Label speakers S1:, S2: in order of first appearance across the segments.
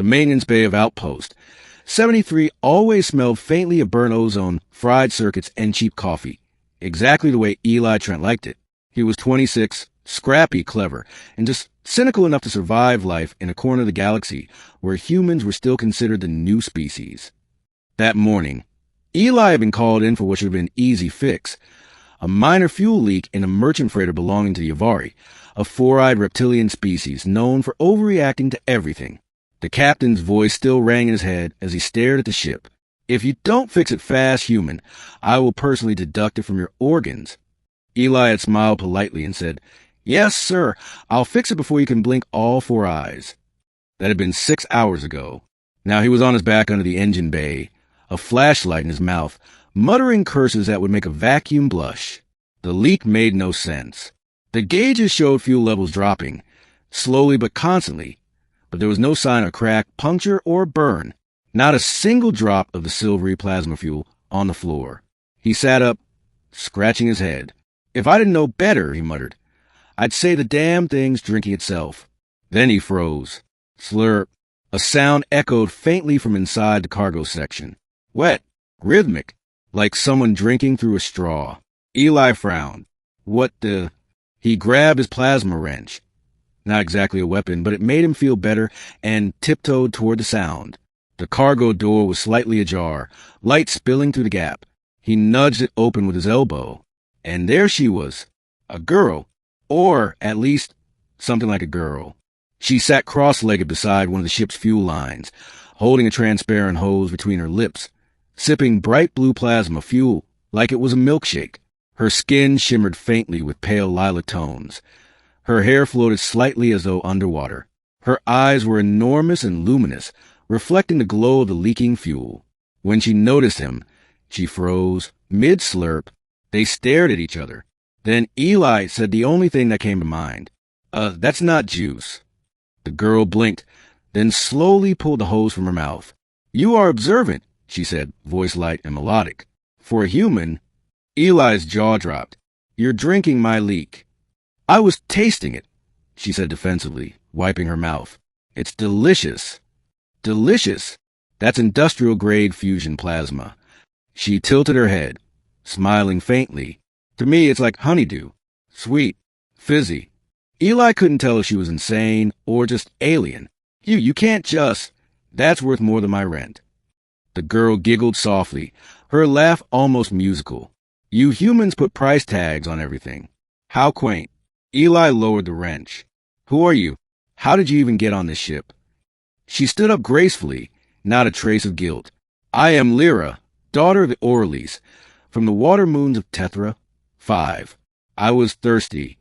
S1: the maintenance bay of Outpost. 73 always smelled faintly of burnt ozone, fried circuits, and cheap coffee. Exactly the way Eli Trent liked it. He was 26, scrappy, clever, and just cynical enough to survive life in a corner of the galaxy where humans were still considered the new species. That morning, Eli had been called in for what should have been an easy fix. A minor fuel leak in a merchant freighter belonging to the Aeliri, a four-eyed reptilian species known for overreacting to everything. The captain's voice still rang in his head as he stared at the ship. If you don't fix it fast, human, I will personally deduct it from your organs. Eli had smiled politely and said, Yes, sir, I'll fix it before you can blink all four eyes. That had been 6 hours ago. Now he was on his back under the engine bay, a flashlight in his mouth, muttering curses that would make a vacuum blush. The leak made no sense. The gauges showed fuel levels dropping, slowly but constantly, but there was no sign of crack, puncture, or burn. Not a single drop of the silvery plasma fuel on the floor. He sat up, scratching his head. If I didn't know better, he muttered, I'd say the damn thing's drinking itself. Then he froze. Slurp. A sound echoed faintly from inside the cargo section. Wet. Rhythmic. Like someone drinking through a straw. Eli frowned. What the... He grabbed his plasma wrench. Not exactly a weapon, but it made him feel better and tiptoed toward the sound. The cargo door was slightly ajar, light spilling through the gap. He nudged it open with his elbow. And there she was. A girl. Or, at least, something like a girl. She sat cross-legged beside one of the ship's fuel lines, holding a transparent hose between her lips, sipping bright blue plasma fuel like it was a milkshake. Her skin shimmered faintly with pale lilac tones. Her hair floated slightly as though underwater. Her eyes were enormous and luminous, reflecting the glow of the leaking fuel. When she noticed him, she froze, mid-slurp. They stared at each other. Then Eli said the only thing that came to mind. That's not juice. The girl blinked, then slowly pulled the hose from her mouth. You are observant, she said, voice light and melodic. For a human... Eli's jaw dropped. You're drinking my leak. I was tasting it, she said defensively, wiping her mouth. It's delicious. Delicious. That's industrial-grade fusion plasma. She tilted her head, smiling faintly. To me, it's like honeydew. Sweet. Fizzy. Eli couldn't tell if she was insane or just alien. You can't just... That's worth more than my rent. The girl giggled softly, her laugh almost musical. You humans put price tags on everything. How quaint. Eli lowered the wrench. Who are you? How did you even get on this ship? She stood up gracefully, not a trace of guilt. I am Lyra, daughter of the Orleys, from the water moons of Tethra-V. I was thirsty.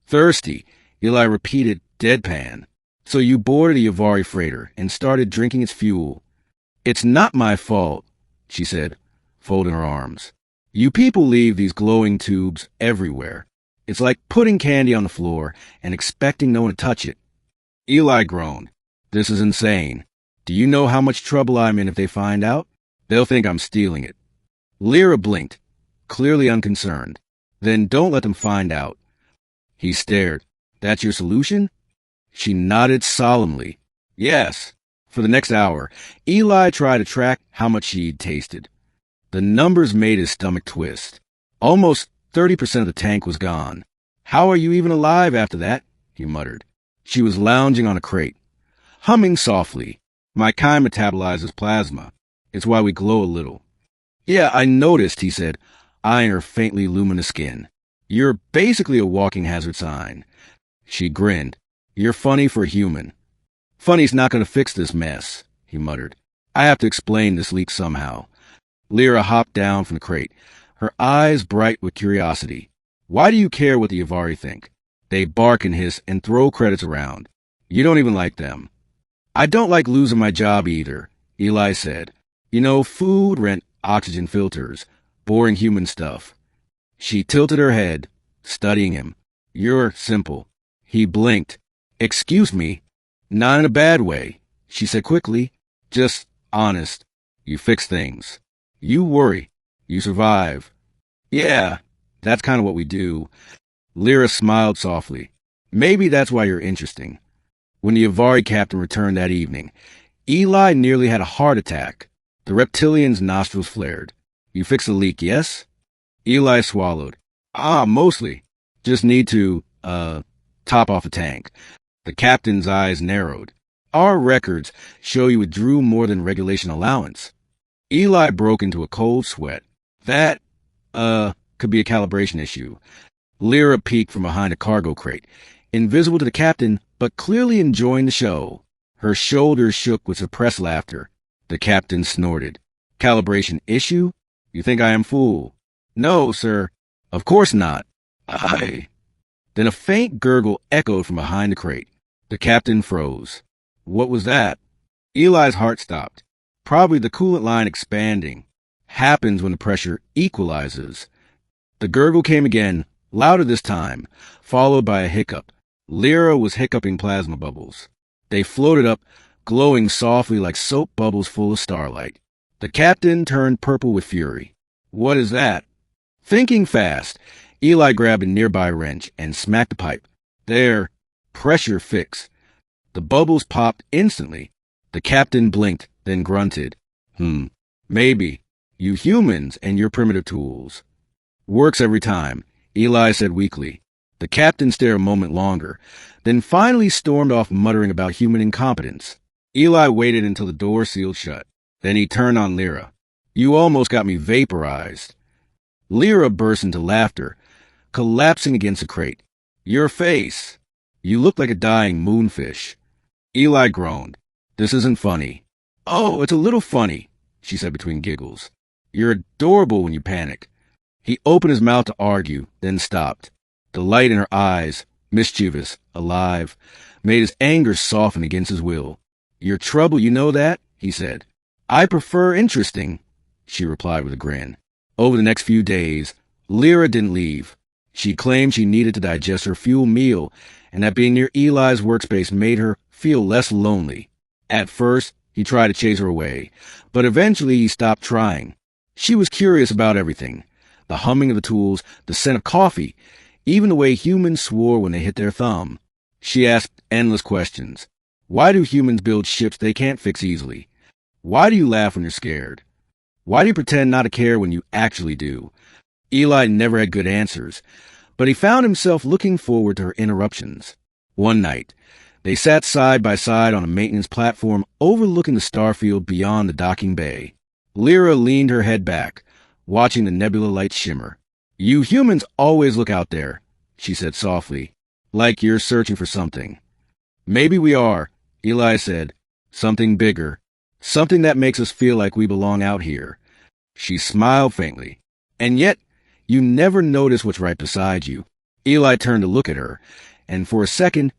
S1: Thirsty, Eli repeated, deadpan. So you boarded the Aeliri freighter and started drinking its fuel. It's not my fault, she said, folding her arms. You people leave these glowing tubes everywhere. It's like putting candy on the floor and expecting no one to touch it. Eli groaned. This is insane. Do you know how much trouble I'm in if they find out? They'll think I'm stealing it. Lyra blinked, clearly unconcerned. Then don't let them find out. He stared. That's your solution? She nodded solemnly. Yes. For the next hour, Eli tried to track how much she'd tasted. The numbers made his stomach twist. Almost 30% of the tank was gone. How are you even alive after that? He muttered. She was lounging on a crate, humming softly. My kind metabolizes plasma. It's why we glow a little. Yeah, I noticed, he said, eyeing her faintly luminous skin. You're basically a walking hazard sign. She grinned. You're funny for a human. Funny's not going to fix this mess, he muttered. I have to explain this leak somehow. Lyra hopped down from the crate, her eyes bright with curiosity. Why do you care what the Aeliri think? They bark and hiss and throw credits around. You don't even like them. I don't like losing my job either, Eli said. You know, food, rent, oxygen filters, boring human stuff. She tilted her head, studying him. You're simple. He blinked. Excuse me. Not in a bad way, she said quickly. Just honest. You fix things. You worry. You survive. Yeah, that's kind of what we do. Lyra smiled softly. Maybe that's why you're interesting. When the Aeliri captain returned that evening, Eli nearly had a heart attack. The reptilian's nostrils flared. You fixed the leak, yes? Eli swallowed. Mostly. Just need to, top off the tank. The captain's eyes narrowed. Our records show you withdrew more than regulation allowance. Eli broke into a cold sweat. That, could be a calibration issue. Lyra peeked from behind a cargo crate, invisible to the captain, but clearly enjoying the show. Her shoulders shook with suppressed laughter. The captain snorted. Calibration issue? You think I am fool? No, sir. Of course not. Then a faint gurgle echoed from behind the crate. The captain froze. What was that? Eli's heart stopped. Probably the coolant line expanding. Happens when the pressure equalizes. The gurgle came again, louder this time, followed by a hiccup. Lyra was hiccuping plasma bubbles. They floated up, glowing softly like soap bubbles full of starlight. The captain turned purple with fury. What is that? Thinking fast, Eli grabbed a nearby wrench and smacked the pipe. There. Pressure fix. The bubbles popped instantly. The captain blinked, then grunted. Maybe. You humans and your primitive tools. Works every time, Eli said weakly. The captain stared a moment longer, then finally stormed off muttering about human incompetence. Eli waited until the door sealed shut. Then he turned on Lyra. You almost got me vaporized. Lyra burst into laughter, collapsing against a crate. Your face. You look like a dying moonfish. Eli groaned. This isn't funny. Oh, it's a little funny, she said between giggles. You're adorable when you panic. He opened his mouth to argue, then stopped. The light in her eyes, mischievous, alive, made his anger soften against his will. Your trouble, you know that? He said. I prefer interesting, she replied with a grin. Over the next few days, Lyra didn't leave. She claimed she needed to digest her fuel meal, and that being near Eli's workspace made her feel less lonely. At first, he tried to chase her away, but eventually he stopped trying. She was curious about everything. The humming of the tools, the scent of coffee, even the way humans swore when they hit their thumb. She asked endless questions. Why do humans build ships they can't fix easily? Why do you laugh when you're scared? Why do you pretend not to care when you actually do? Eli never had good answers, but he found himself looking forward to her interruptions. One night, they sat side by side on a maintenance platform overlooking the starfield beyond the docking bay. Lyra leaned her head back, watching the nebula light shimmer. You humans always look out there, she said softly, like you're searching for something. Maybe we are, Eli said. Something bigger. Something that makes us feel like we belong out here. She smiled faintly. And yet, you never notice what's right beside you. Eli turned to look at her, and for a second,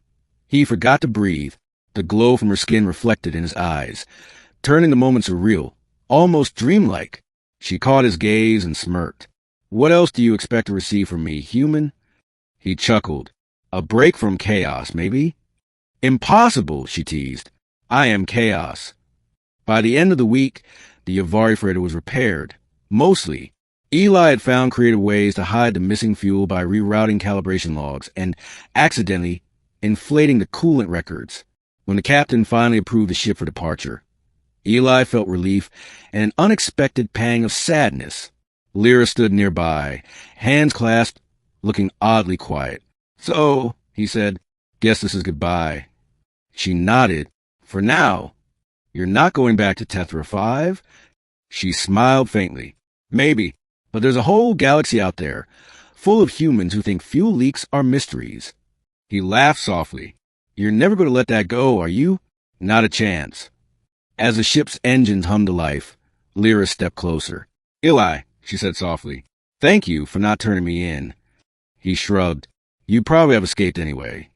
S1: he forgot to breathe. The glow from her skin reflected in his eyes, turning the moment surreal, almost dreamlike. She caught his gaze and smirked. What else do you expect to receive from me, human? He chuckled. A break from chaos, maybe? Impossible, she teased. I am chaos. By the end of the week, the Aeliri freighter was repaired. Mostly. Eli had found creative ways to hide the missing fuel by rerouting calibration logs and accidentally inflating the coolant records. When the captain finally approved the ship for departure, Eli felt relief and an unexpected pang of sadness. Lyra stood nearby, hands clasped, looking oddly quiet. So, he said, guess this is goodbye. She nodded. For now. You're not going back to Zerath-IV? She smiled faintly. Maybe, but there's a whole galaxy out there, full of humans who think fuel leaks are mysteries. He laughed softly. You're never going to let that go, are you? Not a chance. As the ship's engines hummed to life, Lyra stepped closer. Eli, she said softly, thank you for not turning me in. He shrugged. You probably have escaped anyway.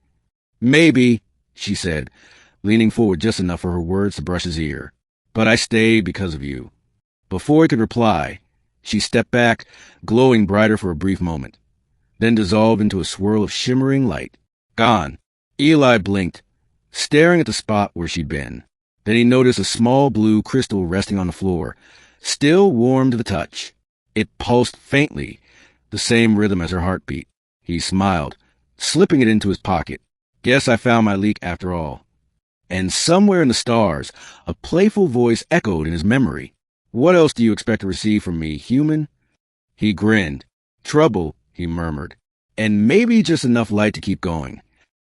S1: Maybe, she said, leaning forward just enough for her words to brush his ear. But I stayed because of you. Before he could reply, she stepped back, glowing brighter for a brief moment, then dissolved into a swirl of shimmering light. Gone. Eli blinked, staring at the spot where she'd been. Then he noticed a small blue crystal resting on the floor, still warm to the touch. It pulsed faintly, the same rhythm as her heartbeat. He smiled, slipping it into his pocket. Guess I found my leak after all. And somewhere in the stars, a playful voice echoed in his memory. "What else do you expect to receive from me, human?" He grinned. "Trouble," he murmured. "And maybe just enough light to keep going."